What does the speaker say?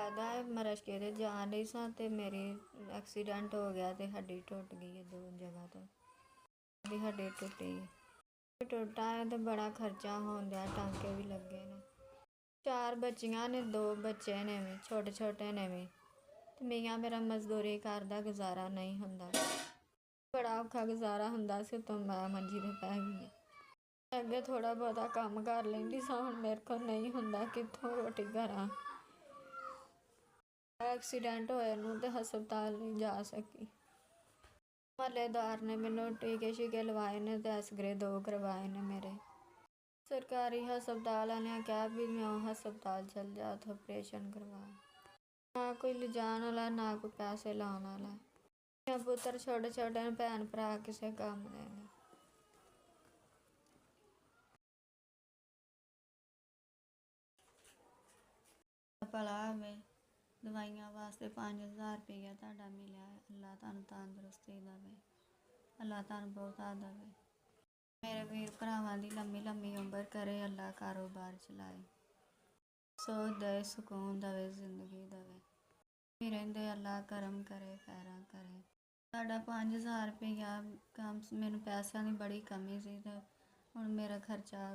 ਲੱਗਦਾ ਹੈ ਮੈਂ ਰਸ਼ਕੇ 'ਤੇ ਜਾ ਰਹੀ ਸਾਂ ਅਤੇ ਮੇਰੀ ਐਕਸੀਡੈਂਟ ਹੋ ਗਿਆ ਅਤੇ ਹੱਡੀ ਟੁੱਟ ਗਈ ਹੈ 2 ਜਗ੍ਹਾ ਤੋਂ। ਦੀ ਹੱਡੀ ਟੁੱਟੀ ਟੁੱਟਾ ਹੈ ਅਤੇ ਬੜਾ ਖਰਚਾ ਹੋਣ ਡਿਆ, ਟਾਂਕੇ ਵੀ ਲੱਗੇ ਨੇ। 4 ਬੱਚੀਆਂ ਨੇ, 2 ਬੱਚੇ ਨੇ ਵੀ ਛੋਟੇ ਨੇ ਵੀ, ਅਤੇ ਮੀਆਂ ਮੇਰਾ ਮਜ਼ਦੂਰੀ ਕਰਦਾ, ਗੁਜ਼ਾਰਾ ਨਹੀਂ ਹੁੰਦਾ। ਬੜਾ ਔਖਾ ਗੁਜ਼ਾਰਾ ਹੁੰਦਾ ਸੀ, ਉੱਤੋਂ ਮੈਂ ਮੰਜੀ 'ਤੇ ਪੈ ਗਈ ਹਾਂ। ਅੱਗੇ ਥੋੜ੍ਹਾ ਬਹੁਤਾ ਕੰਮ ਕਰ ਲੈਂਦੀ ਸਾਂ, ਹੁਣ ਮੇਰੇ ਕੋਲ ਨਹੀਂ ਹੁੰਦਾ, ਕਿੱਥੋਂ ਰੋਟੀ ਕਰਾਂ। ਐਕਸੀਡੈਂਟ ਹੋਏ ਨੂੰ ਤੇ ਹਸਪਤਾਲ ਨਹੀਂ ਜਾ ਸਕੀ। ਮਹੱਲੇਦਾਰ ਨੇ ਮੈਨੂੰ ਟੀਕੇ ਸ਼ੀਕੇ ਲਵਾਏ ਨੇ ਅਤੇ ਐਕਸਰੇ 2 ਕਰਵਾਏ ਨੇ ਮੇਰੇ। ਸਰਕਾਰੀ ਹਸਪਤਾਲ ਵਾਲਿਆਂ ਕਿਹਾ ਵੀ ਨਿਊ ਹਸਪਤਾਲ ਚੱਲ ਜਾ, ਉੱਥੋਂ ਆਪਰੇਸ਼ਨ ਕਰਵਾ। ਨਾ ਕੋਈ ਲਿਜਾਣ ਵਾਲਾ, ਨਾ ਕੋਈ ਪੈਸੇ ਲਾਉਣ ਵਾਲਾ। ਮੇਰੇ ਪੁੱਤਰ ਛੋਟੇ ਨੇ, ਭੈਣ ਭਰਾ ਕਿਸੇ ਕੰਮ ਦੇ ਨਹੀਂ। ਭਲਾ ਹੋਵੇ। ਦਵਾਈਆਂ ਵਾਸਤੇ 5000 ਰੁਪਈਆ ਤੁਹਾਡਾ ਮਿਲਿਆ ਹੈ। ਅੱਲਾ ਤੁਹਾਨੂੰ ਤੰਦਰੁਸਤੀ ਦੇਵੇ, ਅੱਲਾ ਤੁਹਾਨੂੰ ਬਹੁਤਾ ਦੇਵੇ। ਮੇਰੇ ਵੀਰ ਭਰਾਵਾਂ ਦੀ ਲੰਮੀ ਉਮਰ ਕਰੇ, ਅੱਲਾ ਕਾਰੋਬਾਰ ਚਲਾਏ, ਸੋਚ ਦੇ ਸਕੂਨ ਦੇਵੇ, ਜ਼ਿੰਦਗੀ ਦੇਵੇ। ਰਹਿੰਦੇ ਅੱਲਾ ਕਰਮ ਕਰੇ, ਖੈਰਾਂ ਕਰੇ। ਸਾਡਾ 5000 ਰੁਪਈਆ ਕੰਮ, ਮੈਨੂੰ ਪੈਸਿਆਂ ਦੀ ਬੜੀ ਕਮੀ ਸੀ ਅਤੇ ਹੁਣ ਮੇਰਾ ਖਰਚਾ